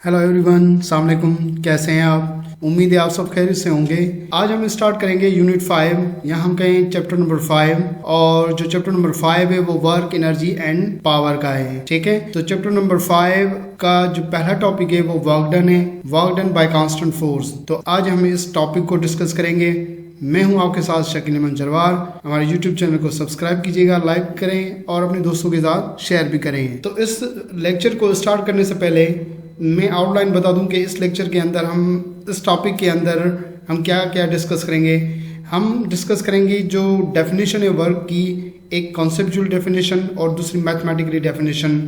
Hello everyone, अस्सलाम वालेकुम। कैसे हैं आप? उम्मीद है आप सब खैरियत से होंगे। आज हम स्टार्ट करेंगे यूनिट 5 या हम कहें चैप्टर नंबर 5। और जो चैप्टर नंबर 5 है वो वर्क, एनर्जी एंड पावर का है। ठीक है, तो चैप्टर नंबर 5 का जो पहला टॉपिक है वो वर्क डन है, work done by constant force. तो आज हम इस टॉपिक को डिस्कस करेंगे। मैं हूं आपके साथ शकील अहमद जरवार। हमारे यूट्यूब चैनल को सब्सक्राइब कीजिएगा, लाइक करें और अपने दोस्तों के साथ शेयर भी करें। तो इस लेक्चर को स्टार्ट करने से पहले मैं आउटलाइन बता दूं कि इस लेक्चर के अंदर हम इस टॉपिक के अंदर हम क्या क्या डिस्कस करेंगे। हम डिस्कस करेंगे जो डेफिनेशन है वर्क की, एक कॉन्सेप्चुअल डेफिनेशन और दूसरी मैथमेटिकली डेफिनेशन।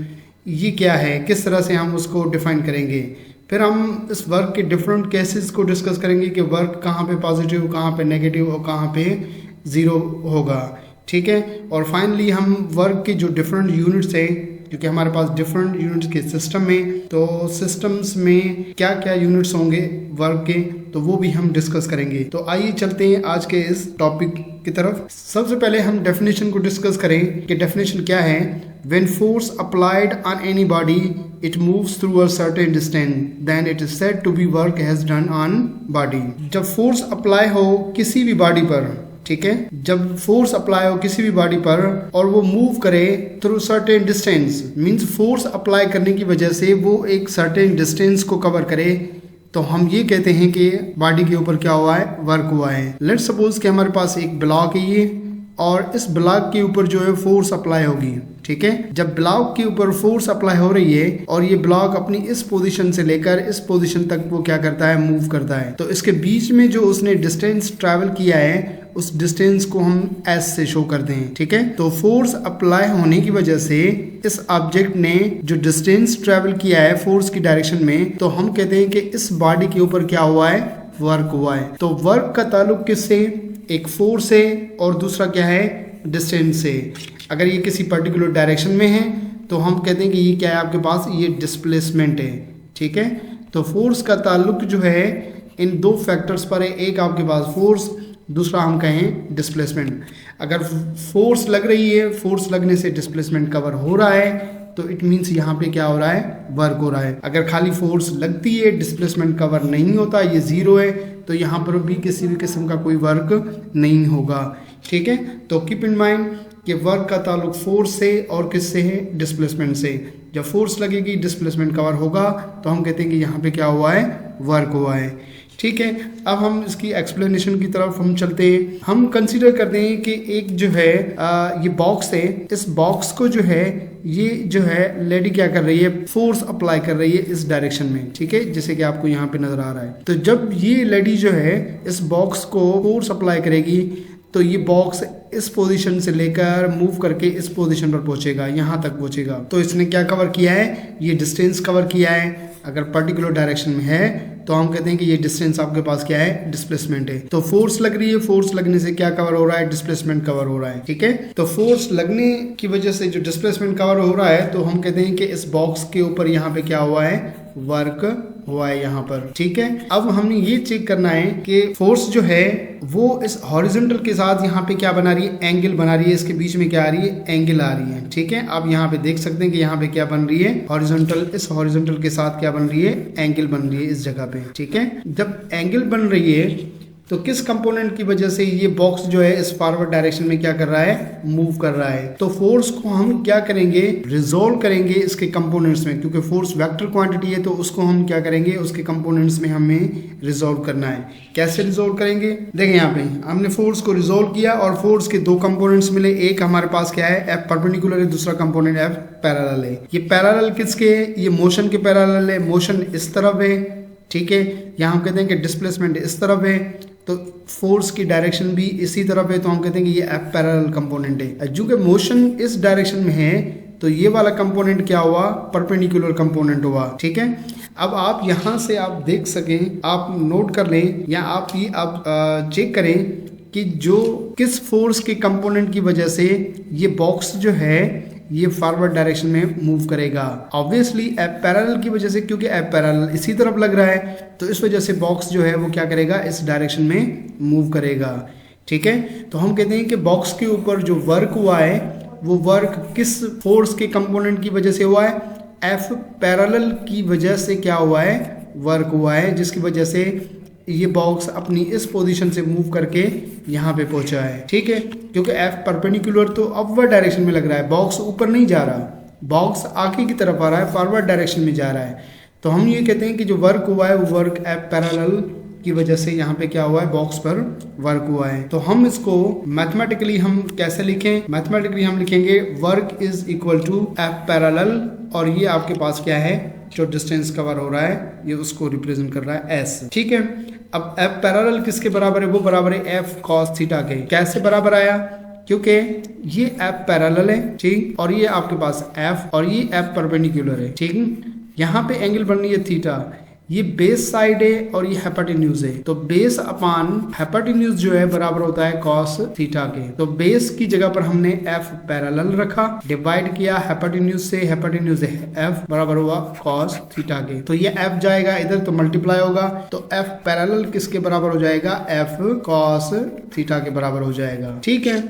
ये क्या है, किस तरह से हम उसको डिफाइन करेंगे। फिर हम इस वर्क के डिफरेंट केसेस को डिस्कस करेंगे कि वर्क कहाँ पे पॉजिटिव, कहाँ पे नेगेटिव और कहाँ पे ज़ीरो होगा। ठीक है, और फाइनली हम वर्क के जो डिफरेंट यूनिट्स हैं, क्योंकि हमारे पास डिफरेंट यूनिट्स के सिस्टम में, तो सिस्टम्स में क्या क्या यूनिट्स होंगे वर्क के, तो वो भी हम डिस्कस करेंगे। तो आइए चलते हैं आज के इस टॉपिक की तरफ। सबसे पहले हम डेफिनेशन को डिस्कस करें कि डेफिनेशन क्या है। When force applied on any body it moves through a certain distance then it is said to be work has done on body. जब फोर्स अप्लाई हो किसी भी बॉडी पर, ठीक है, जब फोर्स अप्लाई हो किसी भी बॉडी पर और वो मूव करे through certain distance, means force apply करने की वजह से वो एक सर्टेन डिस्टेंस को कवर करे, तो हम ये कहते हैं कि बॉडी के ऊपर क्या हुआ है, वर्क हुआ है। लेट्स सपोज कि हमारे पास एक ब्लॉक है ये, और इस ब्लॉक के ऊपर जो है फोर्स अप्लाई होगी। ठीक है, जब ब्लॉक के ऊपर फोर्स अप्लाई हो रही है और ये ब्लॉक अपनी इस पोजीशन से लेकर इस पोजीशन तक वो क्या करता है, मूव करता है, तो इसके बीच में जो उसने डिस्टेंस ट्रैवल किया है उस डिस्टेंस को हम एस से शो करते हैं। ठीक है, तो फोर्स अप्लाई होने की वजह से इस ऑब्जेक्ट ने जो डिस्टेंस ट्रैवल किया है फोर्स की डायरेक्शन में, तो हम कहते हैं कि इस बॉडी के ऊपर क्या हुआ है, वर्क हुआ है। तो वर्क का ताल्लुक किससे, एक फोर्स है और दूसरा क्या है, डिस्टेंस से। अगर ये किसी पर्टिकुलर डायरेक्शन में है तो हम कहते हैं कि ये क्या है, आपके पास ये डिस्प्लेसमेंट है। ठीक है, तो फोर्स का ताल्लुक जो है इन दो फैक्टर्स पर है, एक आपके पास फोर्स, दूसरा हम कहें डिस्प्लेसमेंट। अगर फोर्स लग रही है, फोर्स लगने से डिस्प्लेसमेंट कवर हो रहा है, तो इट मीन्स यहाँ पे क्या हो रहा है, वर्क हो रहा है। अगर खाली फोर्स लगती है, डिस्प्लेसमेंट कवर नहीं होता, ये जीरो है, तो यहाँ पर भी किसी भी किस्म का कोई वर्क नहीं होगा। ठीक है, तो कीप इन माइंड कि वर्क का ताल्लुक फोर्स से और किससे है, डिस्प्लेसमेंट से। जब फोर्स लगेगी, डिस्प्लेसमेंट कवर होगा, तो हम कहते हैं कि यहाँ पे क्या हुआ है, वर्क हुआ है। ठीक है, अब हम इसकी एक्सप्लेनेशन की तरफ हम चलते हैं। हम कंसीडर करते हैं कि एक जो है ये बॉक्स है, इस बॉक्स को जो है ये जो है लेडी क्या कर रही है, फोर्स अप्लाई कर रही है इस डायरेक्शन में। ठीक है, जैसे कि आपको यहाँ पे नजर आ रहा है। तो जब ये लेडी जो है इस बॉक्स को फोर्स अप्लाई करेगी, तो ये बॉक्स इस पोजीशन से लेकर मूव करके इस पोजीशन पर पहुंचेगा, यहाँ तक पहुंचेगा। तो इसने क्या कवर किया है, ये डिस्टेंस कवर किया है। अगर पर्टिकुलर डायरेक्शन में है तो हम कहते हैं कि ये डिस्टेंस आपके पास क्या है, डिस्प्लेसमेंट है। तो फोर्स लग रही है, फोर्स लगने से क्या कवर हो रहा है, डिस्प्लेसमेंट कवर हो रहा है। ठीक है, तो फोर्स लगने की वजह से जो डिस्प्लेसमेंट कवर हो रहा है, तो हम कहते हैं कि इस बॉक्स के ऊपर यहाँ पे क्या हुआ है, वर्क हुआ है यहाँ पर। ठीक है, अब हमने ये चेक करना है कि फोर्स जो है वो इस हॉरिजॉन्टल के साथ यहाँ पे क्या बना रही है, एंगल बना रही है। इसके बीच में क्या आ रही है, एंगल आ रही है। ठीक है, आप यहाँ पे देख सकते हैं कि यहाँ पे क्या बन रही है, हॉरिजॉन्टल, इस हॉरिजॉन्टल के साथ क्या बन रही है, एंगल बन रही है इस जगह पे। ठीक है, जब एंगल बन रही है तो किस कंपोनेंट की वजह से ये बॉक्स जो है इस फॉरवर्ड डायरेक्शन में क्या कर रहा है, मूव कर रहा है। तो फोर्स को हम क्या करेंगे, रिजोल्व करेंगे इसके कंपोनेंट्स में, क्योंकि फोर्स वेक्टर क्वांटिटी है, तो उसको हम क्या करेंगे, उसके कंपोनेंट्स में हमें रिजोल्व करना है। कैसे रिजोल्व करेंगे, देखें यहाँ पे हमने फोर्स को रिजोल्व किया और फोर्स के दो कंपोनेंट्स मिले। एक हमारे पास क्या है, एफ परपेंडिकुलर है, दूसरा कंपोनेंट एफ पैरेलल है। ये पैरेलल किसके है, ये मोशन के पैरेलल है। मोशन इस तरफ है, ठीक है, यहाँ हम कहते हैं कि डिस्प्लेसमेंट इस तरफ है, तो फोर्स की डायरेक्शन भी इसी तरफ है, तो हम कहते हैं कि ये एफ पैरेलल कंपोनेंट है। जो कि मोशन इस डायरेक्शन में है, तो ये वाला कंपोनेंट क्या हुआ, परपेंडिकुलर कंपोनेंट हुआ। ठीक है, अब आप यहाँ से आप देख सकें, आप नोट कर लें या आप ये आप चेक करें कि जो किस फोर्स के कंपोनेंट की वजह से ये बॉक्स जो है ये फॉरवर्ड डायरेक्शन में मूव करेगा। ऑब्वियसली एफ पैरेलल की वजह से, क्योंकि एफ पैरेलल इसी तरफ लग रहा है, तो इस वजह से बॉक्स जो है वो क्या करेगा, इस डायरेक्शन में मूव करेगा। ठीक है, तो हम कहते हैं कि बॉक्स के ऊपर जो वर्क हुआ है वो वर्क किस फोर्स के कंपोनेंट की वजह से हुआ है, एफ पैरेलल की वजह से क्या हुआ है, वर्क हुआ है, जिसकी वजह से ये बॉक्स अपनी इस पोजीशन से मूव करके यहाँ पे पहुंचा है। ठीक है, क्योंकि एफ परपेंडिकुलर तो अपवर्ड डायरेक्शन में लग रहा है, बॉक्स ऊपर नहीं जा रहा, बॉक्स आगे की तरफ आ रहा है, फॉरवर्ड डायरेक्शन में जा रहा है। तो हम ये कहते हैं कि जो वर्क हुआ है वो वर्क एफ पैरेलल की वजह से यहाँ पे क्या हुआ है, बॉक्स पर वर्क हुआ है। तो हम इसको मैथमेटिकली हम कैसे लिखें, मैथमेटिकली हम लिखेंगे work is equal to F parallel, और ये आपके पास क्या है, जो डिस्टेंस कवर हो रहा है ये उसको रिप्रेजेंट कर रहा है एस। ठीक है, अब एफ पैरेलल किसके बराबर है, वो बराबर है एफ कॉस थीटा के। कैसे बराबर आया, क्योंकि ये एफ पैरेलल है, ठीक, और ये आपके पास एफ, और ये एफ परपेंडिकुलर है। ठीक, यहाँ पे एंगल बन रही है थीटा, ये बेस साइड है और ये हाइपोटेन्यूज है, तो बेस अपॉन हाइपोटेन्यूज जो है बराबर होता है कॉस थीटा के। तो बेस की जगह पर हमने एफ पैरेलल रखा, डिवाइड किया हाइपोटेन्यूज से, हाइपोटेन्यूज एफ बराबर हुआ कॉस थीटा के। तो ये एफ जाएगा इधर तो मल्टीप्लाई होगा, तो एफ पैरेलल किसके बराबर हो जाएगा, एफ कॉस थीटा के बराबर हो जाएगा। ठीक है,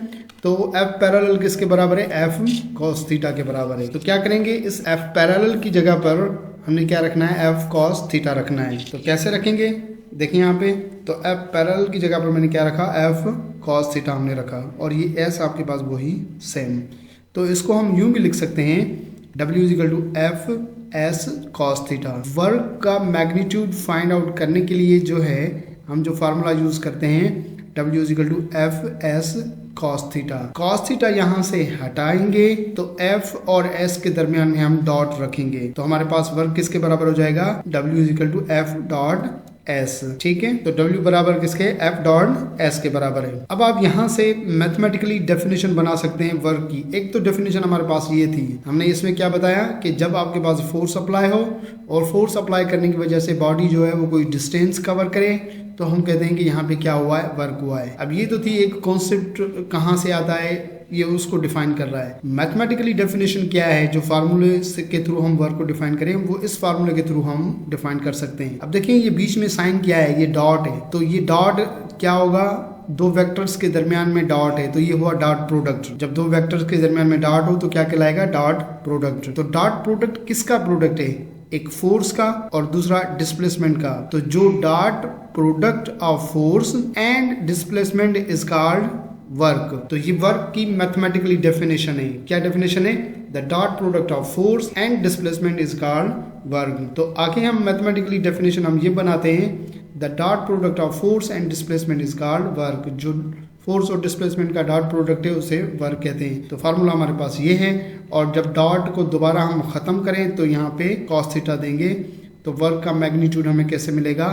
तो एफ पैरेलल किसके बराबर है, एफ कॉस थीटा के बराबर है। तो क्या करेंगे, इस एफ पैरेलल की जगह पर हमने क्या रखना है, एफ कॉस थीटा रखना है। तो कैसे रखेंगे, देखिए यहाँ पे, तो एफ पैरेलल की जगह पर मैंने क्या रखा, एफ कॉस थीटा हमने रखा, और ये एस आपके पास वही सेम। तो इसको हम यूं भी लिख सकते हैं, W is equal to F S cos theta. Work का मैग्नीट्यूड फाइंड आउट करने के लिए जो है हम जो फार्मूला यूज करते हैं, W is equal to F S cos theta. Cos theta यहाँ से हटाएंगे तो F और S के दरमियान में हम डॉट रखेंगे, तो हमारे पास वर्क किसके बराबर हो जाएगा, W is equal to F dot S. ठीक है, तो W बराबर किसके, एफ डॉट एस के बराबर है। अब आप यहाँ से मैथमेटिकली डेफिनेशन बना सकते हैं वर्क की। एक तो डेफिनेशन हमारे पास ये थी, हमने इसमें क्या बताया कि जब आपके पास फोर्स अप्लाई हो और फोर्स अप्लाई करने की वजह से बॉडी जो है वो कोई डिस्टेंस कवर करे, तो हम कहते हैं कि यहाँ पे क्या हुआ है, वर्क हुआ है। अब ये तो थी एक कॉन्सेप्ट, कहाँ से आता है ये उसको डिफाइन कर रहा है। मैथमेटिकली डेफिनेशन क्या है, जो फार्मूले के थ्रू हम वर्क को डिफाइन करें वो इस फार्मूले के थ्रू हम डिफाइन कर सकते हैं। अब देखिए ये बीच में साइन क्या है, ये डॉट है, तो ये डॉट क्या होगा, दो वेक्टर्स के दरमियान में डॉट है, तो ये हुआ डॉट प्रोडक्ट। जब दो वेक्टर्स के दरमियान में डॉट हो तो क्या कहलाएगा, डॉट प्रोडक्ट। तो डॉट प्रोडक्ट किसका प्रोडक्ट है, एक फोर्स का और दूसरा डिस्प्लेसमेंट का। तो जो dot product of force and displacement is called work. तो ये वर्क की मैथमेटिकली डेफिनेशन है। क्या डेफिनेशन है, the dot product of force and displacement is called work. तो आगे हम मैथमेटिकली डेफिनेशन हम ये बनाते हैं, the dot product of force and displacement is called work. जो फोर्स और डिस्प्लेसमेंट का डॉट प्रोडक्ट है उसे वर्क कहते हैं। तो फार्मूला हमारे पास ये है, और जब डॉट को दोबारा हम खत्म करें तो यहाँ पे कॉस थीटा देंगे, तो वर्क का मैग्नीट्यूड हमें कैसे मिलेगा,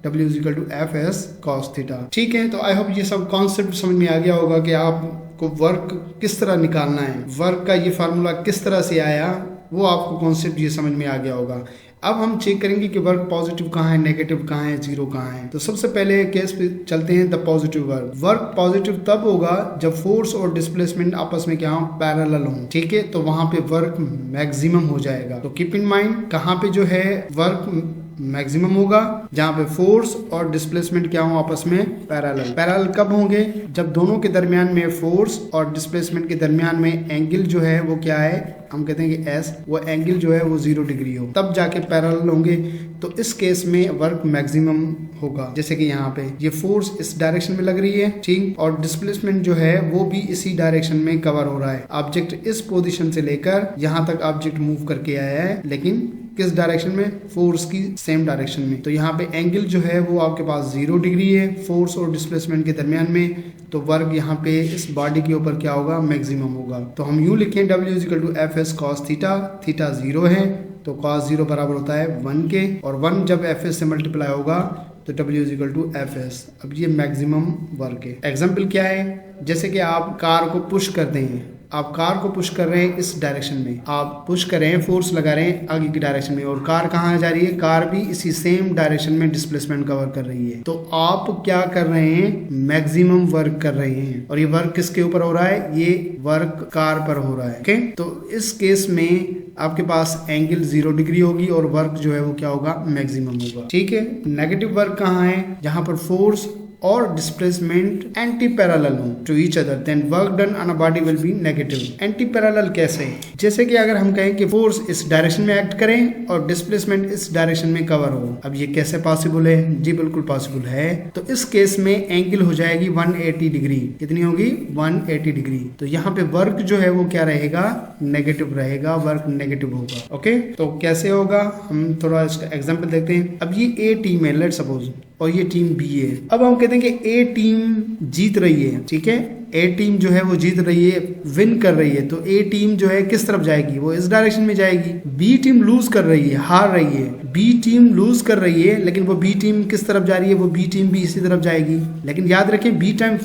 W is equal to F S cos theta. ठीक है, तो आई होप ये सब कॉन्सेप्ट समझ में आ गया होगा कि आपको वर्क किस तरह निकालना है, वर्क का ये फार्मूला किस तरह से आया, वो आपको कॉन्सेप्ट ये समझ में आ गया होगा। अब हम चेक करेंगे कि वर्क पॉजिटिव कहाँ है, नेगेटिव कहाँ है, जीरो कहाँ है। तो सबसे पहले केस पे चलते हैं, the positive work. Work positive तब होगा जब फोर्स और डिस्प्लेसमेंट आपस में क्या हो, पैरेलल हो। ठीक है, तो वहां पे वर्क मैक्सिमम हो जाएगा। तो कीप इन माइंड कहाँ पे जो है वर्क मैक्सिमम होगा, जहां पे फोर्स और डिस्प्लेसमेंट क्या हो, आपस में पैरेलल। पैरेलल कब होंगे, जब दोनों के दरमियान में फोर्स और डिस्प्लेसमेंट के दरमियान में एंगल जो है वो क्या है, हम कहते हैं कि एस, वो एंगल जो है वो 0 डिग्री हो, तब जाके पैरेलल होंगे। तो इस केस में वर्क मैक्सिमम होगा। जैसे कि यहाँ पे ये फोर्स इस डायरेक्शन में लग रही है, ठीक, और डिस्प्लेसमेंट जो है वो भी इसी डायरेक्शन में कवर हो रहा है। ऑब्जेक्ट इस पोजीशन से लेकर यहाँ तक ऑब्जेक्ट मूव करके आया है, लेकिन किस डायरेक्शन में, फोर्स की सेम डायरेक्शन में। तो यहाँ पे एंगल जो है वो आपके पास 0 डिग्री है फोर्स और डिस्प्लेसमेंट के दरमियान में। तो वर्क यहाँ पे इस बॉडी के ऊपर क्या होगा, मैक्सिमम होगा। तो हम यूं लिखें, W is equal to F S cos theta. Theta 0 है तो कॉस 0 बराबर होता है 1 के, और 1 जब एफ एस से मल्टीप्लाई होगा तो W is equal to F S. अब ये मैक्सिमम वर्क है। एग्जाम्पल क्या है, जैसे कि आप कार को पुश करते हैं, आप कार को पुश कर रहे हैं इस डायरेक्शन में, आप पुश कर रहे हैं, फोर्स लगा रहे हैं आगे की डायरेक्शन में, और कार कहाँ जा रही है, कार भी इसी सेम डायरेक्शन में डिस्प्लेसमेंट कवर कर रही है। तो आप क्या कर रहे हैं, मैक्सिमम वर्क कर रहे हैं। और ये वर्क किसके ऊपर हो रहा है, ये वर्क कार पर हो रहा है। ओके, तो इस केस में आपके पास एंगल 0 डिग्री होगी और वर्क जो है वो क्या होगा, मैक्सिमम होगा। ठीक है, नेगेटिव वर्क कहाँ है, जहां पर फोर्स और डिस्प्लेसमेंट एंटी पैरेलल हो to each other, then work done on a body will be negative. Anti parallel कैसे? जैसे कि अगर हम कहें कि फोर्स इस डायरेक्शन में एक्ट करें और डिस्प्लेसमेंट इस डायरेक्शन में कवर हो। अब ये कैसे पॉसिबल है? जी बिल्कुल पॉसिबल है। तो इस केस में एंगल हो जाएगी 180 डिग्री। कितनी होगी? 180 डिग्री। तो यहाँ पे वर्क जो है वो क्या रहेगा? नेगेटिव रहेगा, वर्क नेगेटिव होगा। ओके, तो कैसे होगा हम थोड़ा इसका एग्जांपल देखते हैं। अब ये ए टीम है लेट सपोज, और ये टीम बी है। अब हम कहते हैं कि ए टीम जीत रही है, ठीक है, ए टीम जो है वो जीत रही है, विन कर रही है। तो ए टीम जो है किस तरफ जाएगी? वो इस डायरेक्शन में जाएगी। बी टीम लूज कर रही है, हार रही है। बी टीम लूज कर रही है, लेकिन वो बी टीम किस तरफ जा रही है? वो बी टीम भी इसी तरफ जाएगी। लेकिन याद रखें बी टीम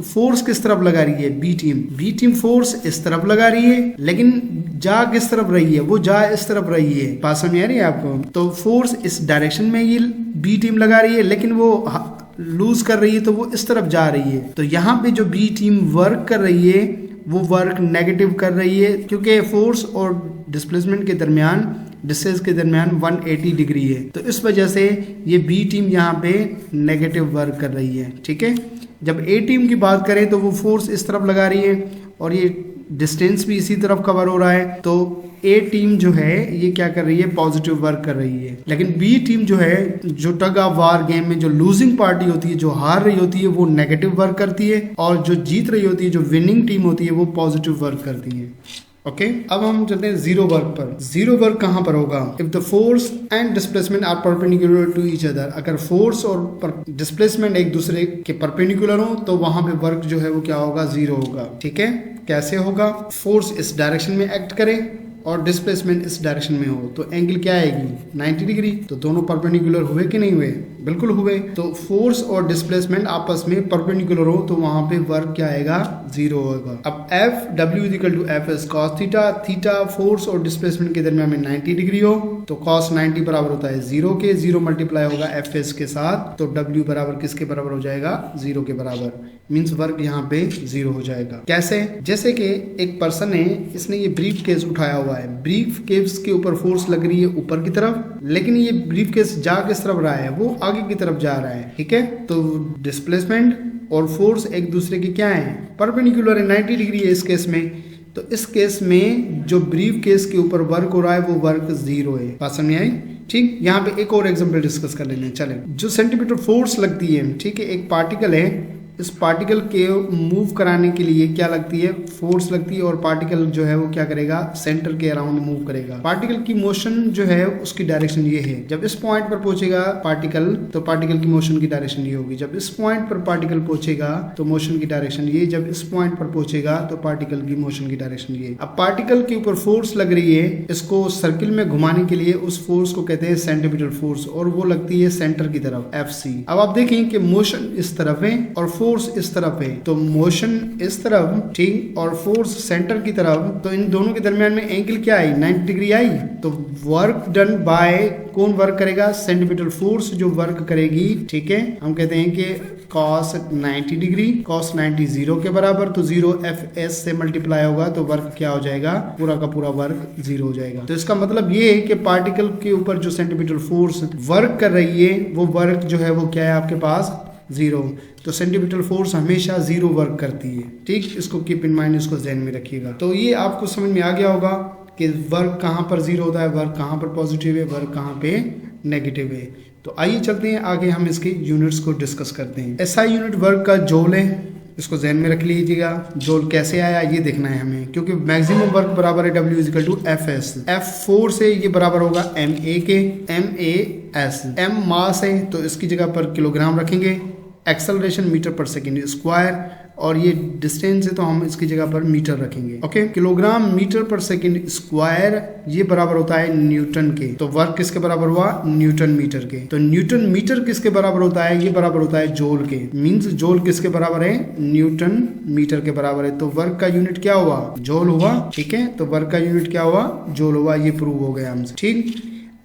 फोर्स किस तरफ लगा रही है? बी टीम फोर्स इस तरफ लगा रही है, लेकिन जा किस तरफ रही है? वो जा इस तरफ रही है। बात समझ आ रही है आपको? तो फोर्स इस डायरेक्शन में ये बी टीम लगा रही है, लेकिन वो लूज कर रही है तो वो इस तरफ जा रही है। तो यहाँ पे जो बी टीम वर्क कर रही है वो वर्क नेगेटिव कर रही है, क्योंकि फोर्स और डिस्प्लेसमेंट के दरमियान, डिस्टेंस के दरमियान 180 डिग्री है। तो इस वजह से ये बी टीम यहाँ पे नेगेटिव वर्क कर रही है, ठीक है। जब ए टीम की बात करें तो वो फोर्स इस तरफ लगा रही है और ये डिस्टेंस भी इसी तरफ कवर हो रहा है। तो ए टीम जो है ये क्या कर रही है? पॉजिटिव वर्क कर रही है। लेकिन बी टीम जो है, जो टग ऑफ वार गेम में जो लूजिंग पार्टी होती है, जो हार रही होती है, वो नेगेटिव वर्क करती है, और जो जीत रही होती है, जो विनिंग टीम होती है, वो पॉजिटिव वर्क करती है। ओके, अब हम चलते हैं जीरो वर्क पर। जीरो वर्क कहाँ पर होगा? If the force and displacement are perpendicular to each other. अगर फोर्स और डिस्प्लेसमेंट एक दूसरे के परपेंडिकुलर हो तो वहां पे वर्क जो है वो क्या होगा? जीरो होगा, ठीक है। कैसे होगा? फोर्स इस डायरेक्शन में एक्ट करे और डिस्प्लेसमेंट इस डायरेक्शन में हो, तो एंगल क्या आएगी? 90 डिग्री। तो दोनों परपेंडिकुलर हुए कि नहीं हुए? बिल्कुल हुए। तो फोर्स और डिस्प्लेसमेंट आपस में परपेंडिकुलर हो तो वहां पे वर्क क्या आएगा? जीरो होगा। अब F W is equal to F S cos theta. Theta force और डिस्प्लेसमेंट के दरमियान में 90 डिग्री हो तो कॉस 90 बराबर होता है जीरो के। जीरो मल्टीप्लाई होगा एफ एस के साथ, तो डब्ल्यू बराबर किसके बराबर हो जाएगा? जीरो के बराबर। मीन्स वर्क यहाँ पे जीरो हो जाएगा। कैसे? जैसे कि एक पर्सन है, इसने ये ब्रीफ केस उठाया हुआ है। ब्रीफ केस के ऊपर फोर्स लग रही है ऊपर की तरफ, लेकिन ये ब्रीफ केस जा किस तरफ रहा है? वो आगे की तरफ जा रहा है, ठीक है। तो डिस्प्लेसमेंट और फोर्स एक दूसरे के क्या है? परपेंडिकुलर है, 90 डिग्री है इस केस में। तो इस केस में जो ब्रीफ केस के ऊपर वर्क हो रहा है वो वर्क जीरो है। बात समझ आई? ठीक। यहाँ पे एक और एग्जांपल डिस्कस कर लेंगे। चले, जो सेंटीमीटर फोर्स लगती है, ठीक है, एक पार्टिकल है, इस पार्टिकल के मूव कराने के लिए क्या लगती है? फोर्स लगती है, और पार्टिकल जो है वो क्या करेगा? सेंटर के अराउंड मूव करेगा। पार्टिकल की मोशन जो है उसकी डायरेक्शन ये है। जब इस पॉइंट पर पहुंचेगा पार्टिकल, तो पार्टिकल की मोशन की डायरेक्शन ये होगी। जब इस पॉइंट पर पार्टिकल पहुंचेगा तो मोशन की डायरेक्शन ये। जब इस पॉइंट पर पहुंचेगा तो पार्टिकल की मोशन की डायरेक्शन ये। अब पार्टिकल के ऊपर फोर्स लग रही है, इसको सर्किल में घुमाने के लिए उस फोर्स को कहते हैं सेंटीमीटर फोर्स, और वो लगती है सेंटर की तरफ, FC। अब आप देखें कि मोशन इस तरफ है और फोर्स इस तरफ है। तो मोशन इस तरफ, ठीक, और फोर्स सेंटर की तरफ, तो इन दोनों के दरमियान में एंगल क्या आई? 90 डिग्री आई। तो वर्क डन बाय कौन वर्क करेगा? सेंटीमीटर फोर्स जो वर्क करेगी, ठीक है। हम कहते हैं कि cos 90 डिग्री, cos 90 जीरो के बराबर, तो जीरो FS से मल्टीप्लाई होगा तो वर्क क्या हो जाएगा? पूरा का पूरा वर्क जीरो हो जाएगा। तो इसका मतलब ये है कि पार्टिकल के ऊपर जो सेंटीमीटर फोर्स वर्क कर रही है वो वर्क जो है वो क्या है आपके पास? जीरो। तो सेंटीमीटर फोर्स हमेशा जीरो वर्क करती है, ठीक। इसको कीप इन माइंड, इसको ध्यान में रखिएगा। तो ये आपको समझ में आ गया होगा कि वर्क कहाँ पर जीरो होता है, वर्क कहाँ पर पॉजिटिव है, वर्क कहाँ पे नेगेटिव है। तो आइए चलते हैं आगे, हम इसके यूनिट्स को डिस्कस करते हैं। SI यूनिट वर्क का जूल है, इसको ध्यान में रख लीजिएगा। जूल कैसे आया ये देखना है हमें, क्योंकि मैक्सिमम वर्क बराबर है W equal to FS। F4 से ये बराबर होगा MA के, MAS। M मास है तो इसकी जगह पर किलोग्राम रखेंगे। एक्सेलरेशन मीटर पर सेकेंड स्क्वायर, और ये डिस्टेंस है तो हम इसकी जगह पर मीटर रखेंगे। ओके, किलोग्राम मीटर पर सेकेंड स्क्वायर ये बराबर होता है न्यूटन के। तो वर्क किसके बराबर हुआ? न्यूटन मीटर के। तो न्यूटन मीटर किसके बराबर होता है? ये बराबर होता है जूल के। मींस जूल किसके बराबर है? न्यूटन मीटर के बराबर है। तो वर्क का यूनिट क्या हुआ? जूल हुआ, ठीक है। तो वर्क का यूनिट क्या हुआ? जूल हुआ। ये प्रूव हो गया हमसे, ठीक।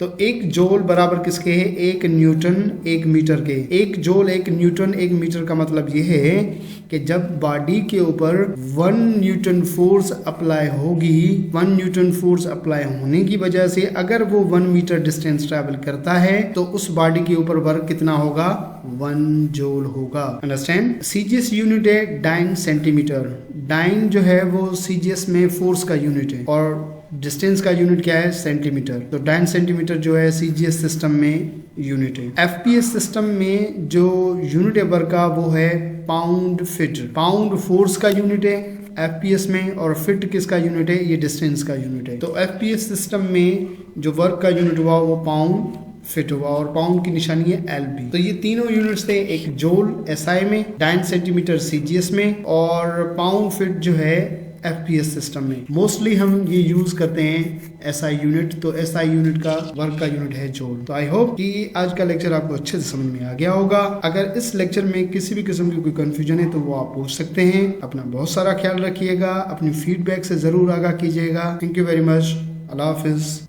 तो 1 जूल बराबर किसके है? 1 न्यूटन 1 मीटर के। 1 जूल 1 न्यूटन 1 मीटर का मतलब ये है कि जब बॉडी के ऊपर 1 न्यूटन फोर्स अप्लाई होगी, 1 न्यूटन फोर्स अप्लाई होने की वजह से अगर वो 1 मीटर डिस्टेंस ट्रैवल करता है तो उस बॉडी के ऊपर वर्क कितना होगा? 1 जूल होगा। अंडरस्टैंड? सीजीएस यूनिट है डाइन सेंटीमीटर। डाइन जो है वो सीजीएस में फोर्स का यूनिट है और डिस्टेंस का यूनिट क्या है? सेंटीमीटर। तो डाइन सेंटीमीटर जो है सीजीएस सिस्टम में यूनिट है। एफपीएस सिस्टम में जो यूनिट है वर्क का वो है पाउंड फीट। पाउंड फोर्स का यूनिट है एफपीएस में और फीट किसका यूनिट है? ये डिस्टेंस का यूनिट है। तो एफपीएस सिस्टम में जो वर्क का यूनिट हुआ वो पाउंड फिट हुआ और पाउंड की निशानी है एलबी। तो ये तीनों यूनिट्स थे, एक जूल एसआई में, डाइन सेंटीमीटर सीजीएस में और पाउंड फिट जो है एफपीएस सिस्टम में। मोस्टली हम ये यूज करते हैं एसआई यूनिट, तो एसआई यूनिट का वर्क का यूनिट है जूल। तो आई होप कि आज का लेक्चर आपको अच्छे से समझ में आ गया होगा। अगर इस लेक्चर में किसी भी किस्म की कोई कंफ्यूजन है तो वो आप पूछ सकते हैं। अपना बहुत सारा ख्याल रखिएगा, अपनी फीडबैक से जरूर आगाह कीजिएगा। Thank you very much. Allah Hafiz.